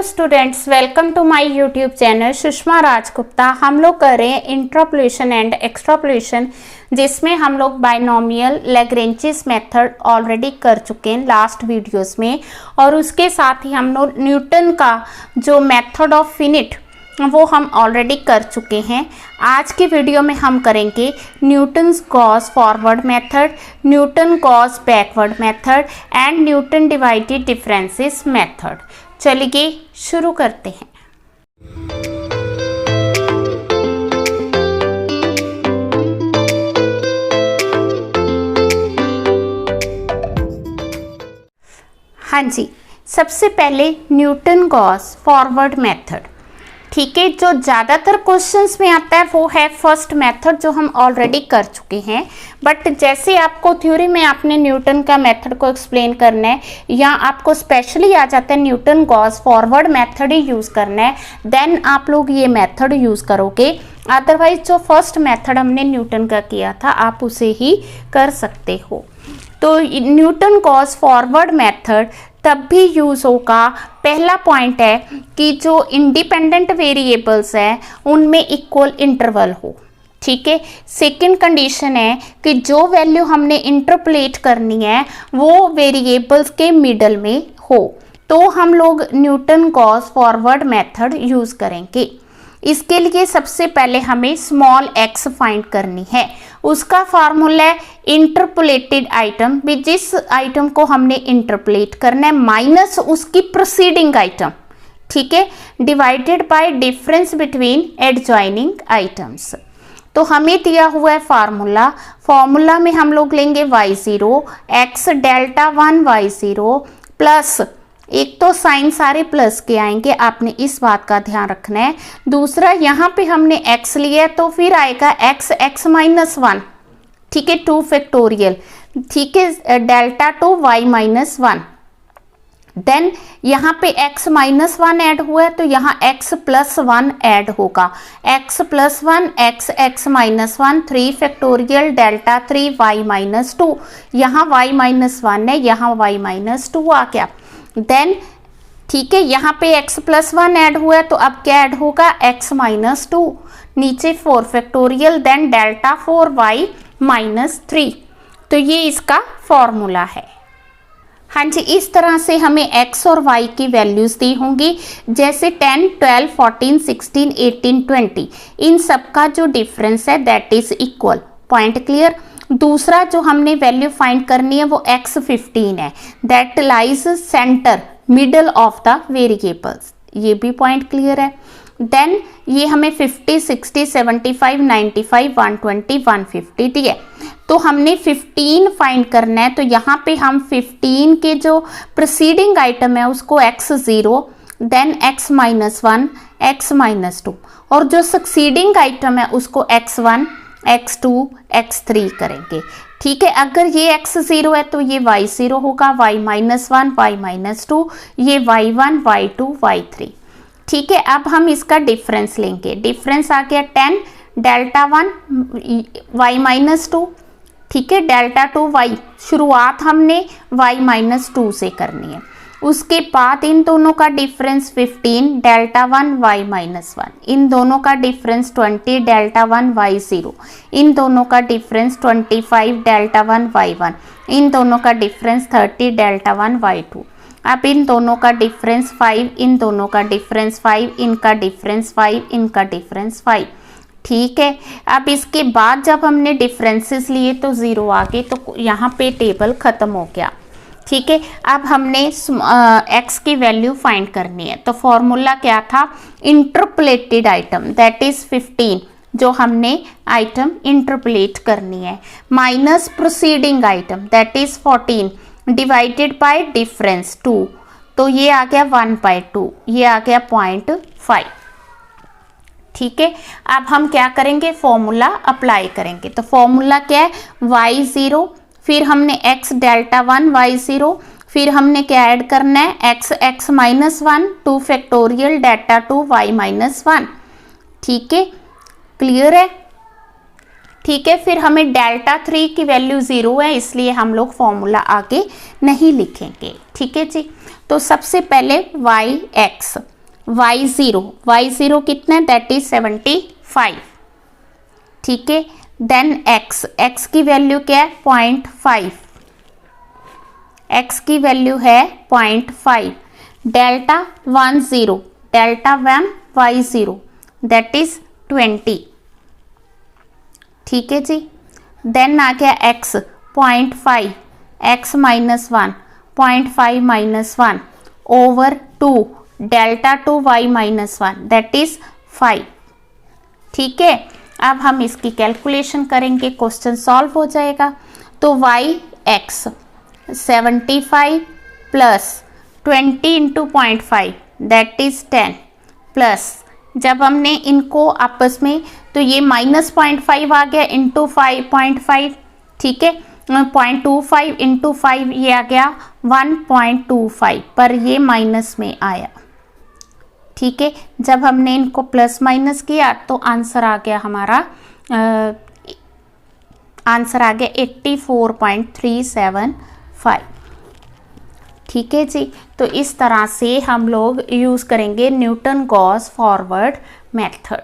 Students, welcome to my YouTube channel Sushma Rajgupta. हम लोग कर रहे हैं इंट्रापोलेशन एंड एक्सट्रापोलेशन, जिसमें हम लोग बाइनोमियल लैग्रेंजेस मेथड ऑलरेडी कर चुके हैं लास्ट वीडियोस में, और उसके साथ ही हम लोग न्यूटन का जो मेथड ऑफ फिनिट वो हम ऑलरेडी कर चुके हैं। आज की वीडियो में हम करेंगे Newton's Gauss forward method, Newton Gauss backward method and Newton divided differences method. चलिए शुरू करते हैं। हाँ जी, सबसे पहले न्यूटन गॉस फॉरवर्ड मेथड। ठीक है, जो ज़्यादातर क्वेश्चंस में आता है वो है फर्स्ट मेथड, जो हम ऑलरेडी कर चुके हैं। बट जैसे आपको थ्योरी में आपने न्यूटन का मेथड को एक्सप्लेन करना है, या आपको स्पेशली आ जाता है न्यूटन गॉस फॉरवर्ड मेथड ही यूज़ करना है, देन आप लोग ये मेथड यूज़ करोगे। अदरवाइज जो फर्स्ट मेथड हमने न्यूटन का किया था आप उसे ही कर सकते हो। तो न्यूटन गॉस फॉरवर्ड मेथड तब भी यूज़ होगा, पहला पॉइंट है कि जो इंडिपेंडेंट वेरिएबल्स हैं उनमें इक्वल इंटरवल हो। ठीक है, सेकंड कंडीशन है कि जो वैल्यू हमने इंटरपोलेट करनी है वो वेरिएबल्स के मिडल में हो, तो हम लोग Newton Gauss forward method use करेंगे। इसके लिए सबसे पहले हमें स्मॉल एक्स फाइंड करनी है। उसका फार्मूला है इंटरपोलेटेड आइटम, भी जिस आइटम को हमने इंटरपोलेट करना है माइनस उसकी प्रोसीडिंग आइटम, ठीक है, divided by difference between adjoining items. तो हमें दिया हुआ है फार्मूला में हम लोग लेंगे y0 x delta 1 y0 plus, एक तो साइन सारे प्लस के आएंगे, आपने इस बात का ध्यान रखना है। दूसरा, यहाँ पे हमने x लिया है तो फिर आएगा x माइनस 1, ठीक है, 2 फैक्टोरियल, ठीक है, डेल्टा 2 y माइनस 1। देन यहाँ पे x माइनस 1 ऐड हुआ है तो यहाँ x प्लस 1 ऐड होगा, x plus 1 x minus 1 3 factorial delta 3 y minus 2। यहाँ y माइनस 1 है, यहाँ y माइनस 2 आ गया। देन ठीक है, यहाँ पे x प्लस 1 ऐड हुआ है तो अब क्या ऐड होगा, x माइनस 2, नीचे 4 factorial, then delta 4 y minus 3। तो ये इसका फॉर्मूला है। हाँ जी, इस तरह से हमें x और y की वैल्यूज दी होंगी, जैसे 10, 12, 14, 16, 18, 20, इन सब का जो डिफरेंस है that is equal. Point clear. दूसरा जो हमने वैल्यू फाइंड करनी है वो x15 है, that lies centre middle of the variables, ये भी पॉइंट क्लियर है। देन ये हमें 50, 60, 75, 95, 120, 150 दिए, तो हमने 15 फाइंड करना है। तो यहाँ पे हम 15 के जो प्रीसीडिंग आइटम है उसको x0, then x minus 1, x minus 2, और जो सक्सीडिंग आइटम है उसको x1, x2, x3 करेंगे। ठीक है, अगर ये x0 है तो ये y0 होगा, y माइनस 1, y माइनस 2, ये y1, y2, y3। ठीक है, अब हम इसका डिफरेंस लेंगे। डिफरेंस आ गया 10 डेल्टा 1 y माइनस 2, ठीक है, डेल्टा 2 y, शुरुआत हमने y माइनस 2 से करनी है। उसके बाद इन दोनों का डिफरेंस 15 डेल्टा 1 y माइनस 1, इन दोनों का डिफरेंस 20 डेल्टा 1 y0, इन दोनों का डिफरेंस 25 डेल्टा 1 y1, इन दोनों का डिफरेंस 30 डेल्टा 1 y2। अब इन दोनों का डिफरेंस 5, इन दोनों का डिफरेंस 5, इनका डिफरेंस 5, इनका डिफरेंस 5। ठीक है, अब इसके बाद जब हमने डिफरेंसेस लिए तो 0 आ गए, तो यहाँ पे टेबल खत्म हो गया। ठीक है, अब हमने x की वैल्यू फाइंड करनी है। तो फॉर्मूला क्या था, इंटरपोलेटेड आइटम दैट इज 15, जो हमने आइटम इंटरपोलेट करनी है, minus proceeding item that is 14, divided by difference 2, तो ये आ गया 1/2, ये आ गया 0.5। ठीक है, अब हम क्या करेंगे, फॉर्मूला अप्लाई करेंगे। तो फॉर्मूला क्या है, y0, फिर हमने x डेल्टा 1 y0, फिर हमने क्या ऐड करना है, x minus 1, 2 factorial delta 2 y minus 1। ठीक है, क्लियर है। ठीक है, फिर हमें डेल्टा 3 की वैल्यू 0 है, इसलिए हम लोग फॉर्मूला आगे नहीं लिखेंगे। ठीक है जी, तो सबसे पहले y0 कितना है, दैट इज 75, ठीक है। देन x की वैल्यू क्या है, 0.5, x की वैल्यू है 0.5, डेल्टा 1 y0 दैट इज 20, ठीक है जी। देन आ गया x 0.5, x minus 1, 0.5 minus 1 over 2 delta 2 y minus 1 that is 5, ठीक है। अब हम इसकी कैलकुलेशन करेंगे, क्वेश्चन सॉल्व हो जाएगा। तो yx 75 plus 20 into 0.5 that is 10 plus, जब हमने इनको आपस में, तो ये माइनस 0.5 आ गया इंटू 5.5, ठीक है। 0.25 इंटू 5 ये आ गया 1.25, पर ये माइनस में आया, ठीक है। जब हमने इनको प्लस माइनस किया तो आंसर आ गया हमारा, आंसर आ गया 84.375, ठीक है जी। तो इस तरह से हम लोग यूज़ करेंगे न्यूटन गॉस फॉरवर्ड मेथड।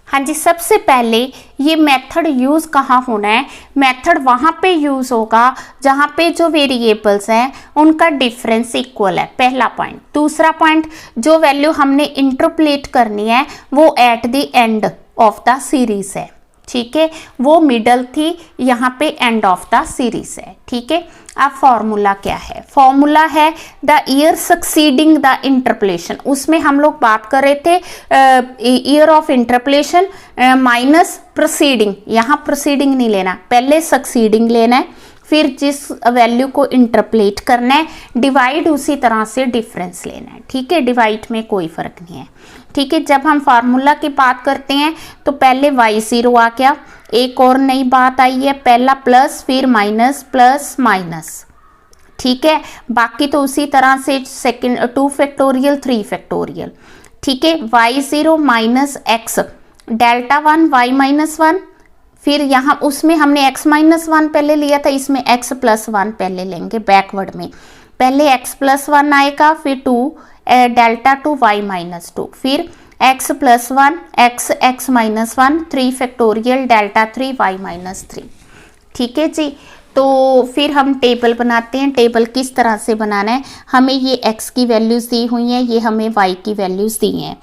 हाँ जी, सबसे पहले ये मेथड यूज़ कहाँ होना है, मेथड वहाँ पे यूज़ होगा जहाँ पे जो वेरिएबल्स हैं उनका डिफरेंस इक्वल है, पहला पॉइंट। दूसरा पॉइंट, जो वैल्यू हमने इंटरपोलेट करनी है वो at the end of the series है, ठीक है। वो मिडल थी, यहाँ पे एंड ऑफ द सीरीज है, ठीक है। अब फॉर्मूला क्या है, फॉर्मूला है the year succeeding the interpolation. उसमें हम लोग बात कर रहे थे year of interpolation minus proceeding, यहाँ प्रोसीडिंग नहीं लेना, पहले सक्सीडिंग लेना है, फिर जिस वैल्यू को इंटरपोलेट करना है डिवाइड उसी तरह से डिफरेंस लेना है, ठीक है। डिवाइड में कोई फर्क नहीं है, ठीक है। जब हम फार्मूला की बात करते हैं तो पहले y0 आ गया, एक और नई बात आई है, पहला प्लस फिर माइनस प्लस माइनस, ठीक है। बाकी तो उसी तरह से सेकंड 2 फैक्टोरियल 3 फैक्टोरियल, ठीक है। y0 minus x delta 1 y minus 1, फिर यहाँ उसमें हमने x माइनस 1 पहले लिया था, इसमें x प्लस 1 पहले लेंगे बैकवर्ड में, पहले x प्लस 1 आएगा, फिर 2 डेल्टा 2 y माइनस 2, फिर x plus 1 x minus 1 3 factorial delta 3 y minus 3, ठीक है जी। तो फिर हम टेबल बनाते हैं। टेबल किस तरह से बनाना है, हमें ये x की वैल्यूज़ दी हुई हैं, ये हमें y की वैल्यूज़ दी हैं,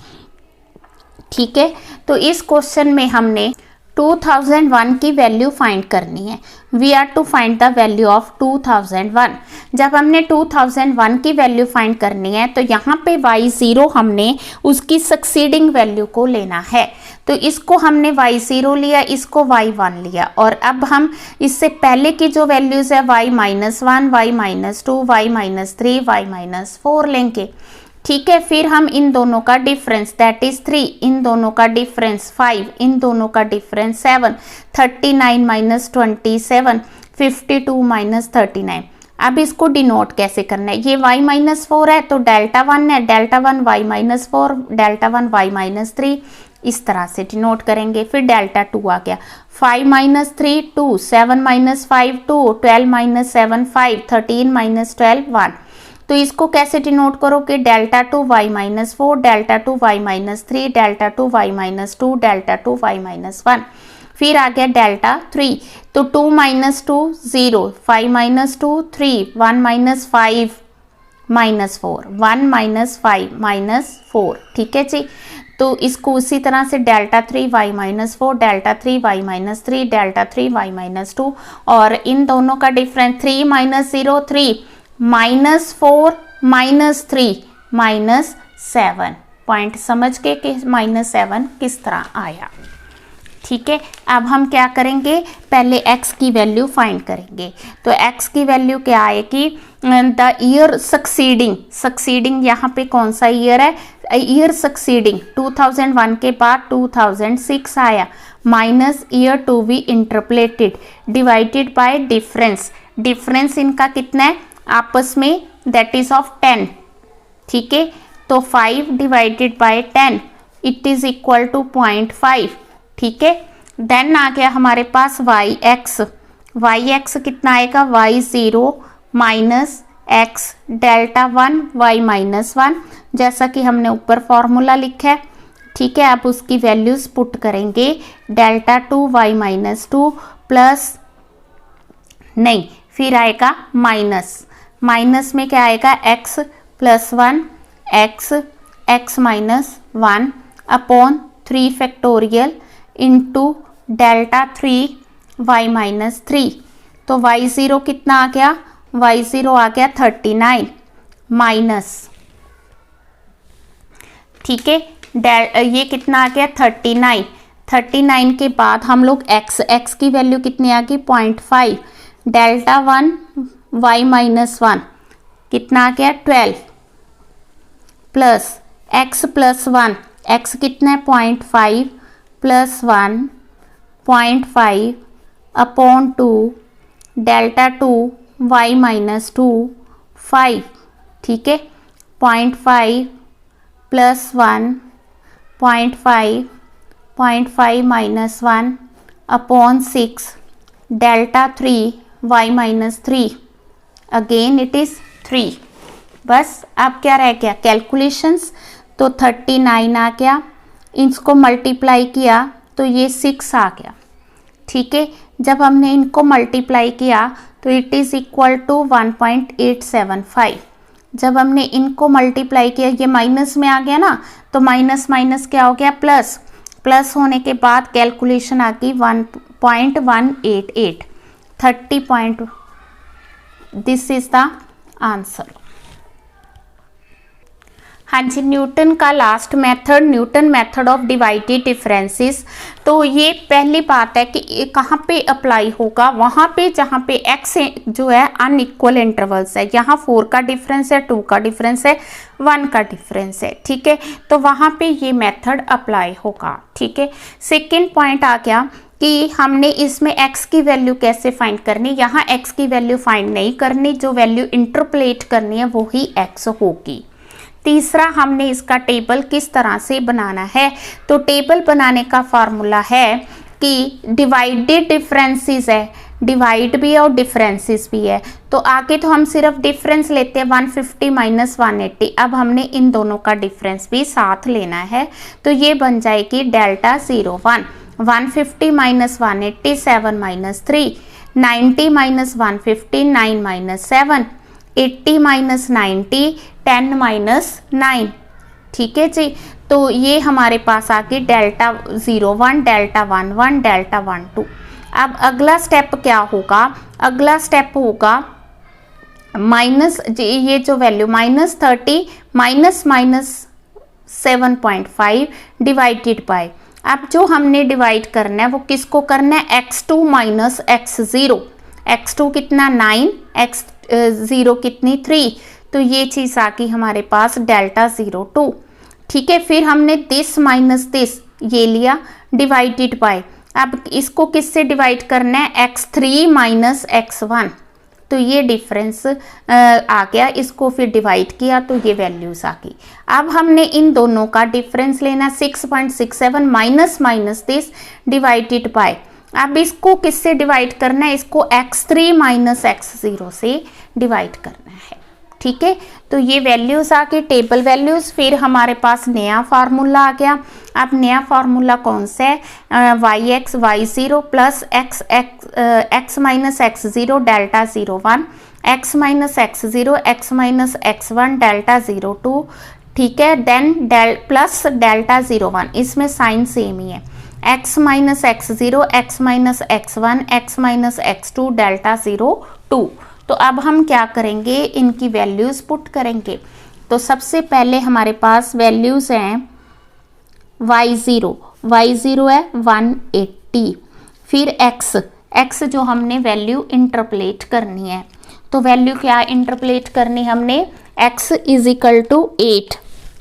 ठीक है। तो इस क्वेश्चन में हमने 2001 की वैल्यू फाइंड करनी है, we are to find the value of 2001। जब हमने 2001 की वैल्यू फाइंड करनी है तो यहाँ पे y0 हमने उसकी सक्सीडिंग वैल्यू को लेना है, तो इसको हमने y0 लिया, इसको y1 लिया, और अब हम इससे पहले की जो वैल्यूज़ है y minus 1 y minus 2 y minus 3 y minus 4 लेंगे, ठीक है। फिर हम इन दोनों का डिफरेंस दैट इज 3, इन दोनों का डिफरेंस 5, इन दोनों का डिफरेंस 7, 39 माइनस 27, 52 माइनस 39। अब इसको डिनोट कैसे करना है, ये y माइनस 4 है तो डेल्टा 1 है, delta 1 y minus 4, delta 1 y minus 3, इस तरह से डिनोट करेंगे। फिर डेल्टा 2 आ गया, 5 माइनस 3 2, 7 माइनस 5 2, 12 माइनस 7 5, 13 माइनस 12 1। तो इसको कैसे डिनोट करोगे, delta 2 y minus 4, delta 2 y minus 3, delta 2 y minus 2, delta 2 y minus 1। फिर आ गया डेल्टा 3, तो 2 minus 2 0, 5 minus 2 3, 1 minus 5 minus 4, 1 minus 5 minus 4, ठीक है जी। तो इसको उसी तरह से delta 3 y minus 4, delta 3 y minus 3, delta 3 y minus 2, और इन दोनों का difference 3 minus 0 3, minus 4 minus 3 minus 7। Point समझ के कि माइनस 7 किस तरह आया, ठीक है। अब हम क्या करेंगे, पहले x की वैल्यू फाइंड करेंगे। तो x की वैल्यू क्या आएगी, द ईयर सक्सीडिंग यहाँ पे कौन सा ईयर है, ईयर सक्सीडिंग 2001 के बाद 2006 आया, minus year to be interpolated divided by difference इनका कितना है आपस में, दैट इज ऑफ 10, ठीक है। तो 5 divided by 10 it is equal to 0.5, ठीक है। देन आ गया हमारे पास yx कितना आएगा, y0 minus X delta 1 Y minus 1, जैसा कि हमने ऊपर फॉर्मूला लिखा है। ठीक है, आप उसकी वैल्यूज पुट करेंगे, डेल्टा 2 वाई माइनस 2 प्लस, नहीं फिर आएगा माइनस में क्या आएगा, X plus 1 X minus 1 upon 3 factorial into delta 3 Y minus 3। तो वाई ज़ीरो कितना आ गया, वाई ज़ीरो आ गया 39 माइनस, ठीक है, ये कितना आ गया 39 के बाद हम लोग एक्स की वैल्यू कितनी आ गई 0.5, डेल्टा 1 वाई माइनस 1 कितना आ गया 12 प्लस प्लस 1 एक्स कितना है 0.5 plus 1 0.5 upon 2 delta 2 Y minus 2 5, ठीक है, 0.5 plus 1 0.5 minus 1 upon 6 delta 3 Y minus 3, again it is 3। बस अब क्या रह गया कैलकुलेशंस, तो 39 आ गया, इसको मल्टीप्लाई किया तो ये 6 आ गया। ठीक है, जब हमने इनको मल्टीप्लाई किया तो इट इज़ इक्वल टू 1.875। जब हमने इनको मल्टीप्लाई किया, ये माइनस में आ गया ना, तो माइनस क्या हो गया प्लस होने के बाद कैलकुलेशन आ गई 1.188 30 दिस इज द आंसर। हाँ जी, न्यूटन का last method, Newton method of divided differences. तो ये पहली बात है कि कहाँ पे अप्लाई होगा, वहाँ पे जहाँ पे एक्स जो है अनइक्वल इंटरवल्स है, यहाँ 4 का डिफरेंस है, 2 का डिफरेंस है, 1 का डिफरेंस है। ठीक है, तो वहाँ पे ये मेथड अप्लाई होगा। ठीक है, सेकेंड पॉइंट आ गया कि हमने इसमें x की वैल्यू कैसे फाइंड करनी, यहाँ x की वैल्यू फाइंड नहीं करनी, जो वैल्यू इंटरपोलेट करनी है वो ही x होगी। तीसरा, हमने इसका टेबल किस तरह से बनाना है, तो टेबल बनाने का फार्मूला है कि डिवाइडेड डिफरेंसेस है, डिवाइड भी है और डिफरेंसेस भी है। तो आगे तो हम सिर्फ डिफरेंस लेते हैं 150 माइनस 180, अब हमने इन दोनों का डिफरेंस भी साथ लेना है, तो ये बन जाएगी delta 01, 150 minus 180 7 minus 3, 90 minus 150 9 minus 7, 80 minus 90 10 minus 9। ठीक है जी, तो ये हमारे पास आ गई डेल्टा 01 डेल्टा 11 डेल्टा 12। अब अगला स्टेप क्या होगा, अगला स्टेप होगा माइनस, ये जो वैल्यू -30 माइनस 7.5 डिवाइडेड बाय, अब जो हमने डिवाइड करना है वो किसको करना है, x2 माइनस x0, x2 कितना 9, x0 कितनी 3, तो ये चीज़ आ गई हमारे पास डेल्टा 02। ठीक है, फिर हमने दिस माइनस दिस ये लिया डिवाइडेड बाय, अब इसको किससे डिवाइड करना है, x3 माइनस x1, तो ये डिफरेंस आ गया, इसको फिर डिवाइड किया तो ये वैल्यूज आ गई। अब हमने इन दोनों का डिफरेंस लेना 6.67 माइनस दिस डिवाइडेड बाय, अब इसको किससे डिवाइड करना है, इसको x3 माइनस x0 से डिवाइड करना है। ठीक है, तो ये वैल्यूज आ गई टेबल वैल्यूज। फिर हमारे पास नया फार्मूला आ गया। अब नया फार्मूला कौन सा है, y0 plus x minus x0 delta 01, x minus x1 delta 02। ठीक है, देन प्लस डेल्टा 01, इसमें साइन सेम ही है, x minus x0 x minus x1 x minus x2 delta 02। तो अब हम क्या करेंगे, इनकी वैल्यूज पुट करेंगे। तो सबसे पहले हमारे पास वैल्यूज हैं y0 है 180, फिर x जो हमने वैल्यू इंटरपोलेट करनी है, तो वैल्यू क्या इंटरपोलेट करनी हमने, x is equal to 8,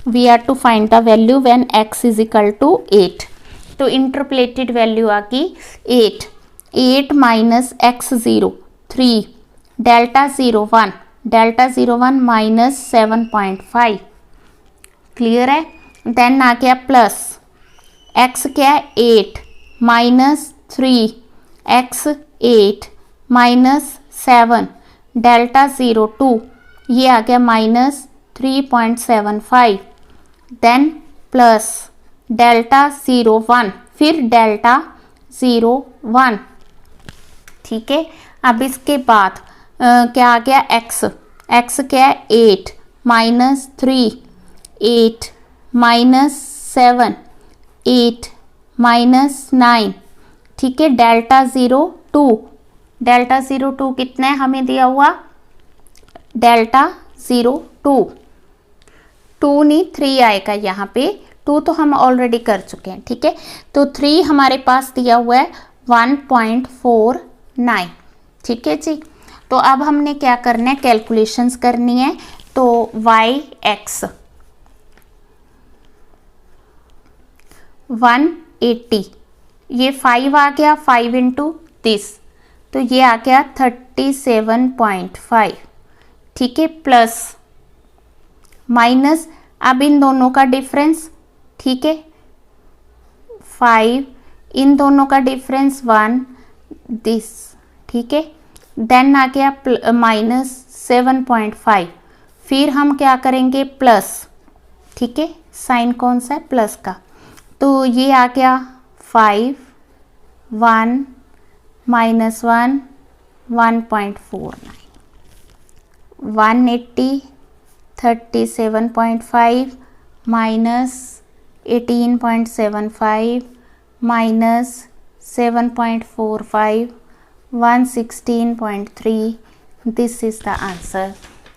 we are to find the value when x is equal to 8, तो इंटरपोलेटेड वैल्यू आ गई 8 minus x0 3 delta 01 minus 7.5, clear है। देन आ गया प्लस x क्या है 8 माइनस 3 x 8 माइनस 7 डेल्टा 02 ये आ गया -3.75, देन प्लस डेल्टा 0 1, फिर डेल्टा 0 1, ठीक है। अब इसके बाद क्या आ गया x, x क्या है 8 -3 8 -7 8 -9, ठीक है। डेल्टा 0 2, डेल्टा 0 2 कितना है हमें दिया हुआ, डेल्टा 0 2 2 नहीं 3 आएगा यहाँ पे, 2 तो हम ऑलरेडी कर चुके हैं, ठीक है। तो 3 हमारे पास दिया हुआ है 1.49, ठीक है जी। तो अब हमने क्या करना है, कैलकुलेशंस करनी है। तो yx 180, ये 5 आ गया, 5 इंटू दिस, तो ये आ गया 37.5, ठीक है। प्लस माइनस, अब इन दोनों का डिफरेंस, ठीक है, 5 इन दोनों का डिफरेंस 1 दिस, ठीक है। देन आ गया -7.5, फिर हम क्या करेंगे प्लस, ठीक है, साइन कौन सा है, प्लस का। तो ये आ गया 5 1 -1 1.49, 180 37.5 -18.75 -7.45 116.3, दिस इज द आंसर।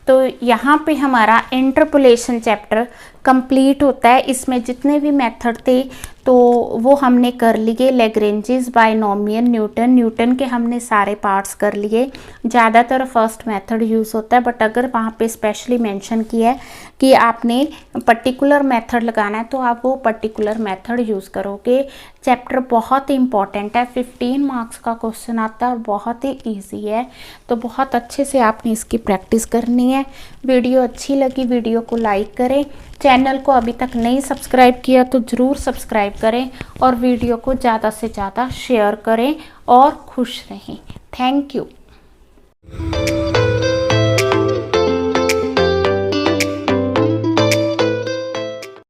तो यहाँ पे हमारा इंटरपोलेशन चैप्टर कंप्लीट होता है। इसमें जितने भी मेथड थे तो वो हमने कर लिए, लैग्रेंजेस, बाइनोमियल, न्यूटन के हमने सारे पार्ट्स कर लिए। ज़्यादातर फर्स्ट मेथड यूज़ होता है, बट अगर वहाँ पे स्पेशली मेंशन किया है कि आपने पर्टिकुलर मेथड लगाना है तो आप वो पर्टिकुलर मेथड यूज़ करोगे। चैप्टर बहुत ही इंपॉर्टेंट है, 15 मार्क्स का क्वेश्चन आता है और बहुत ही ईजी है, तो बहुत अच्छे से आपने इसकी प्रैक्टिस करनी है। वीडियो अच्छी लगी वीडियो को लाइक करें, चैनल को अभी तक नहीं सब्सक्राइब किया तो ज़रूर सब्सक्राइब करें और वीडियो को ज़्यादा से ज़्यादा शेयर करें और खुश रहें। Thank you.